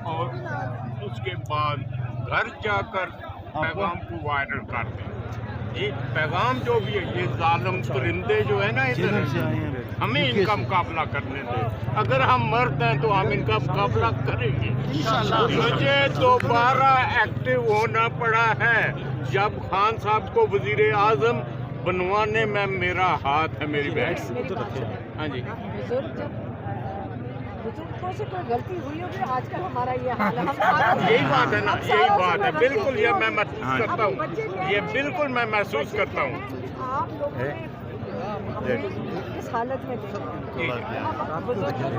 اور اس کے بعد گھر جا کر پیغام کو وائرل کر دیں. یہ پیغام جو بھی ہے، یہ ظالم پرندے جو ہے نا ادھر، ہمیں ان کا مقابلہ کرنے دیں. اگر ہم مرد ہیں تو ہم ان کا مقابلہ کریں گے. مجھے دوبارہ ایکٹیو ہونا پڑا ہے جب خان صاحب کو وزیر اعظم بنوانے میں میرا ہاتھ ہے. میری بہن. ہاں جی، بزرگوں سے کوئی غلطی ہوئی ہوگی. آج کل ہمارا یہ حال ہے. یہی بات ہے نا، یہی بات ہے. بالکل یہ میں محسوس کرتا ہوں، یہ بالکل میں محسوس کرتا ہوں. آپ لوگ اس حالت میں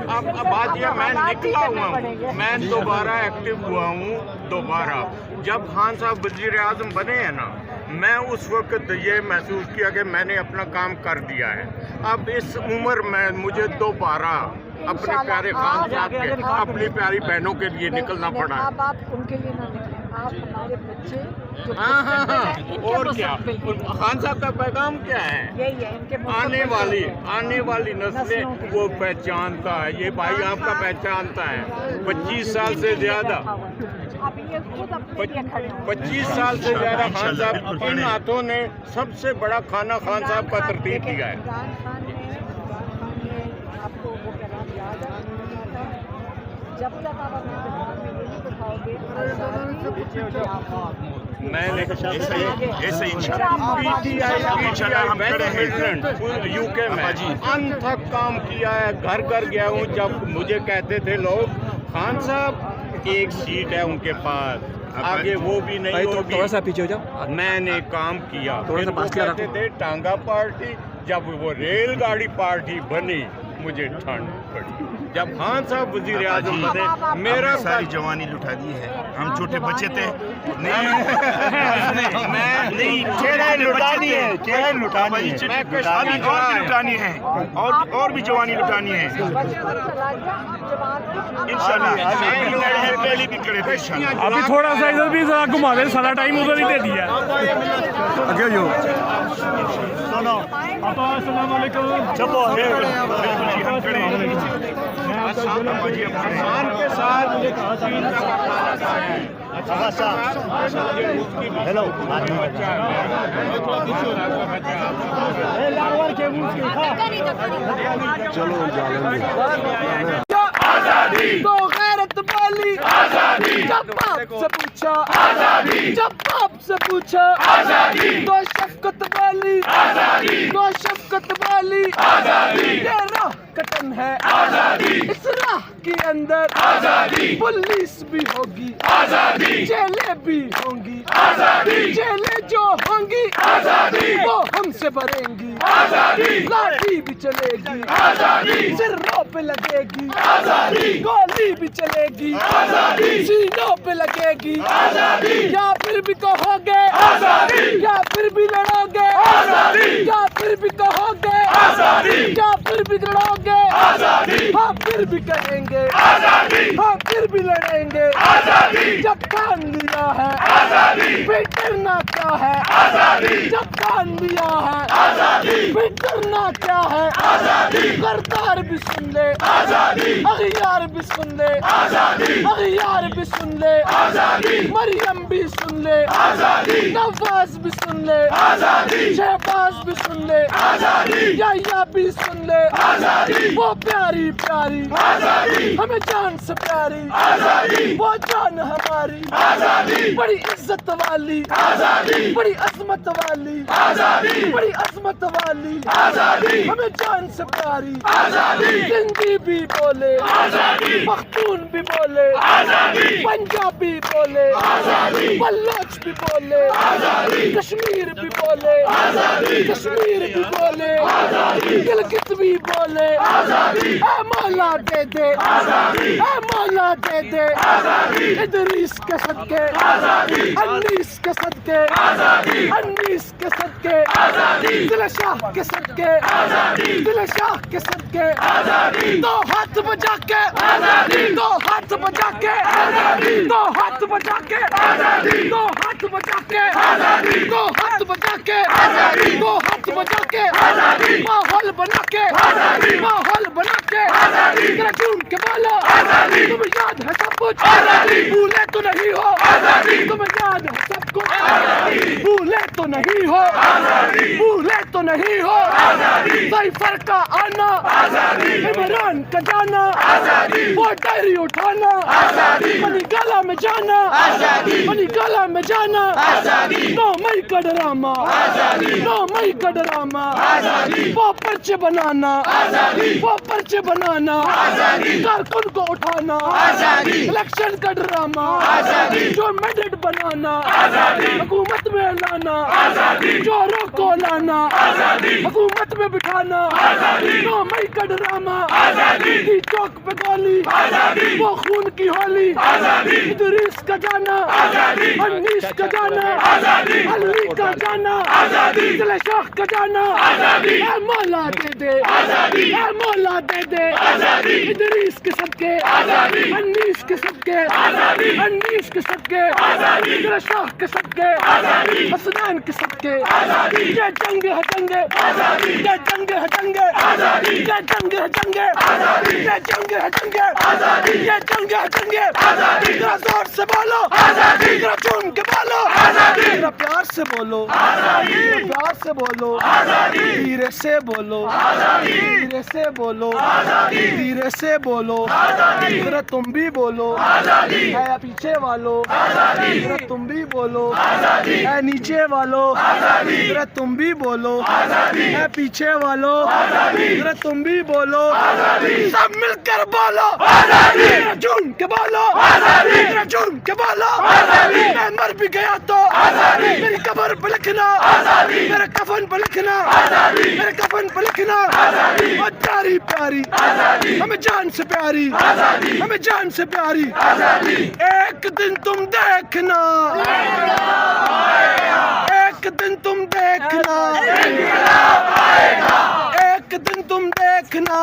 اب بات یہ میں نکلا ہوا ہوں، میں دوبارہ ایکٹیو ہوا ہوں. دوبارہ جب خان صاحب وزیر اعظم بنے ہیں نا، میں اس وقت یہ محسوس کیا کہ میں نے اپنا کام کر دیا ہے. اب اس عمر میں مجھے دوبارہ اپنے پیارے خان صاحب کے، اپنی پیاری بہنوں کے لیے نکلنا پڑا. اب آپ ان کے لیے نہ نکلیں، آپ ہمارے بچے. ہاں اور کیا. خان صاحب کا پیغام کیا ہے؟ یہی ہے ان کے آنے والی نسلیں وہ پہچانتا ہے. یہ بھائی آپ کا پہچانتا ہے. 25 سال سے زیادہ 25 سال سے زیادہ خان صاحب ان ہاتھوں نے سب سے بڑا کھانا خان صاحب کا ترتیب کیا ہے. جب تک آپ اپنے دماغ میں نہیں بٹھاؤ گے، میں نے یو کے میں انتھک کام کیا ہے. گھر گھر گیا ہوں. جب مجھے کہتے تھے لوگ خان صاحب ایک سیٹ ہے ان کے پاس، آگے وہ بھی نہیں ہوگی. تھوڑا سا پیچھے ہو جاؤ. میں نے کام کیا. تھوڑا سا پاس کیا کہتے تھے ٹانگا پارٹی. جب وہ ریل گاڑی پارٹی بنی مجھے ٹھنڈ پڑی. جب خان صاحب وزیر اعظم بنے میرا ساری جوانی لٹا دی ہے. ہم چھوٹے بچے تھے. لٹانی ہے اور بھی جوانی لٹانی ہے انشاءاللہ. ابھی تھوڑا سا ادھر بھی ذرا گھما دیں، سارا ٹائم ادھر ہی دے دیا. السلام علیکم. آسان کے ساتھ ہیلو آزادی تو غیرت والی آزادی. جب باپ سے پوچھا آزادی، جب باپ سے پوچھا آزادی، تو شفقت والی آزادی، تو شفقت والی آزادی. یہ راہ کٹن ہے آزادی، اس راہ کے اندر آزادی. پولیس بھی ہوگی آزادی، جیلیں بھی ہوں گی آزادی. جیلیں جو ہوں گی آزادی وہ ہم سے بھریں گی آزادی. لاٹھی بھی چلے گی آزادی، سروں پہ لگے گی آزادی. گولی بھی چلے گی آزادی، سینوں پہ لگے گی آزادی. یا پھر بھی کہو گے آزادی، یا پھر بھی لڑو گے آزادی، یا پھر بھی کہو گے آزادی، یا پھر بھی لڑو گے آزادی. ہاں پھر بھی کہیں گے آزادی، ہاں پھر بھی لڑیں گے آزادی. جب کان لیا ہے آزادی، پھر ڈرنا کیا ہے آزادی. جب کان لیا ہے آزادی، پھر ڈرنا کیا ہے آزادی. غدار بھی سن لے آزادی، اغیار بھی سن لے آزادی، اغیار بھی سن لے آزادی. مریم بھی سن لے آزادی، نواز بھی سن لے آزادی، شہباز بھی سن لے آزادی، یحییٰ بھی سن لے آزادی. وہ پیاری پیاری آزادی، ہمیں جان سے پیاری آزادی. وہ جان ہماری آزادی، بڑی عزت والی آزادی، بڑی عظمت والی آزادی، بڑی عظمت والی آزادی. ہمیں جان سے پیاری آزادی. سندھی بھی بولے آزادی، پختون بھی بولے آزادی، پنجابی بولے آزادی، بلوچ بھی بولے آزادی، کشمیر بھی بولے آزادی، کشمیر بھی بولے آزادی، گلگت بھی بولے آزادی. اے مولا دے دے آزادی، اے مولا دے دے آزادی. ادریس کے صدقے آزادی، انیس کے صدقے آزادی، انیس کے صدقے آزادی، دل شاہ کے صدقے آزادی، دل شاہ کے صدقے آزادی. دو ہاتھ بجا کے آزادی، دو ہاتھ بجا کے آزادی، دو ہاتھ بجا کے آزادی، دو ہاتھ بجا کے آزادی، دو ہاتھ بجا کے آزادی، دو ہاتھ بجا کے آزادی. ماحول بنا کے آزادی، ماحول بنا کے ذرا جھوم کے بولو تمہیں یاد ہے سب کچھ بھولے تو نہیں ہو تمہیں یاد ہے سب کچھ بھولے تو نہیں ہو بھولے تو نہیں ہو سیفر کا آنا عمران کا جانا وہ ڈائری اٹھانا منی گالا میں جانا منی گالا میں جانا 9 مئی کا ڈرامہ 9 مئی کا ڈرامہ وہ پرچے بنانا وہ پرچے بنانا کارکن کو اٹھانا الیکشن کا ڈرامہ جو میڈٹ بنانا حکومت میں لانا چوروں کو لانا حکومت میں بٹھانا 9 مئی کا ڈرامہ چوک پہ گولی وہ خون کی ہولی ادریس کا جانا انیس کا جانا علی کا جانا دل شاخ کا جانا اے مولا دے دے اے مولا دے دے ادریس کے صدقے انیس کے صدقے انیس کے صدقے دل شاخ کے صدقے حسنین کے صدقے یہ جنگ ہے جنگ یہ جنگ ہے جنگ یہ جنگ ہے جنگ یہ جنگ ہے جنگ یہ جنگ ہے جنگ ذرا زور سے بولو ذرا جھوم کے بولو ذرا پیار سے بولو پیار سے بولو دھیرے سے بولو دھیرے سے بولو دھیرے سے بولو ذرا تم بھی بولو اے پیچھے والو ذرا تم بھی بولو اے نیچے والو ذرا تم بھی بولو اے پیچھے والو ذرا تم بھی بولو سب مل کر بولو ذرا جھوم کے بولو ذرا جھوم کے بولو میں مر بھی گیا تو میری قبر پہ لکھنا میرے کفن پہ لکھنا میرے کفن پہ لکھنا اور پیاری پیاری ہمیں جان سے پیاری ہمیں جان سے پیاری ایک دن تم دیکھنا ایک دن تم دیکھنا ایک دن تم دیکھنا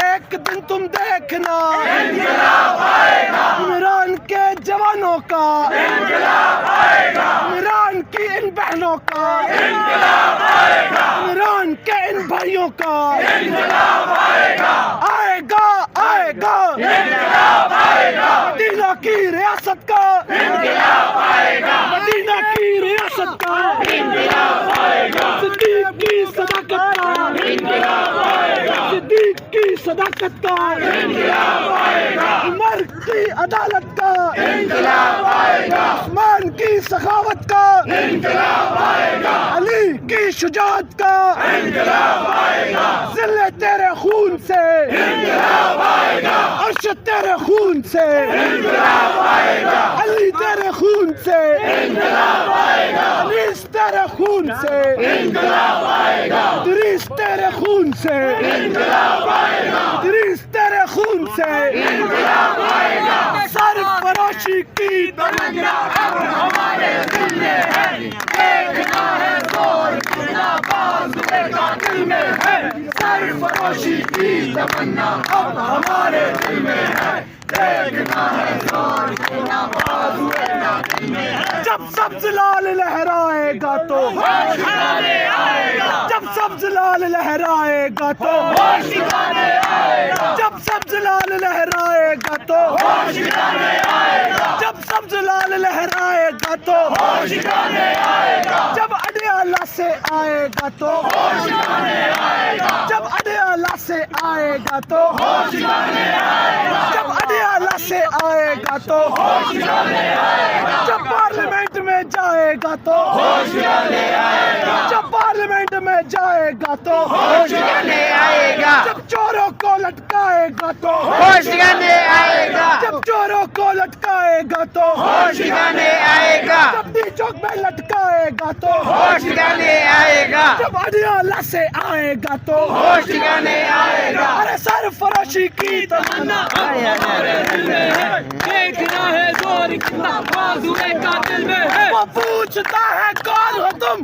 ایک دن تم دیکھنا عمران کے جوانوں کا عمران کی ان بہنوں کا عمران کے ان بھائیوں کا آئے گا آئے گا مدینہ کی ریاست کا مدینہ کی ریاست کا صدیق کی صداقت کا صدیق کی صداقت کا عمر کی عدالت کا عثمان کی سخاوت کا علی کی شجاعت کا ذلے تیرے خون سے عرش تیرے خون سے علی تیرے خون سے علیس تیرے خون سے ادریس تیرے خون سے ادریس تیرے خون سے سرفراشی کی تمنا اب ہمارے دل میں ہے دیکھنا ہے زور کتنا بازوئے قاتل میں ہے سرفراشی کی تمنا اب ہمارے دل میں ہے دیکھنا ہے زور کتنا بازوئے قاتل میں ہے جب سبز لال لہرائے گا تو ہوش ٹھکانے آئے گا جب سبز لال لہرائے گا تو ہوش ٹھکانے آئے گا جب سبز لال لہرائے گا تو ہوش ٹھکانے آئے گا جب سبز لال لہرائے گا تو ہوش ٹھکانے آئے گا جب اڈیالہ سے آئے گا تو ہوش ٹھکانے آئے گا جب اڈیالہ سے آئے گا تو ہوش ٹھکانے آئے گا جب اڈیالہ سے آئے گا تو ہوش ٹھکانے آئے گا جب پارلیمنٹ میں جائے گا تو ہوش ٹھکانے آئے گا جب پارلیمنٹ میں جائے گا تو ہوش ٹھکانے آئے گا جب چوروں کو لٹکائے گا تو ہوش ٹھکانے آئے گا جب چوروں کو لٹکائے گا تو ہوش ٹھکانے آئے گا جب ڈی چوک میں لٹکائے گا تو ہوش ٹھکانے آئے گا جب اڈیالہ سے آئے گا تو ہوش ٹھکانے آئے گا ارے سرفراشی کی تمنا ہمارے دل میں ہے دیکھنا ہے زور کتنا بازوئے قاتل میں ہے وہ پوچھتا ہے کون ہو تم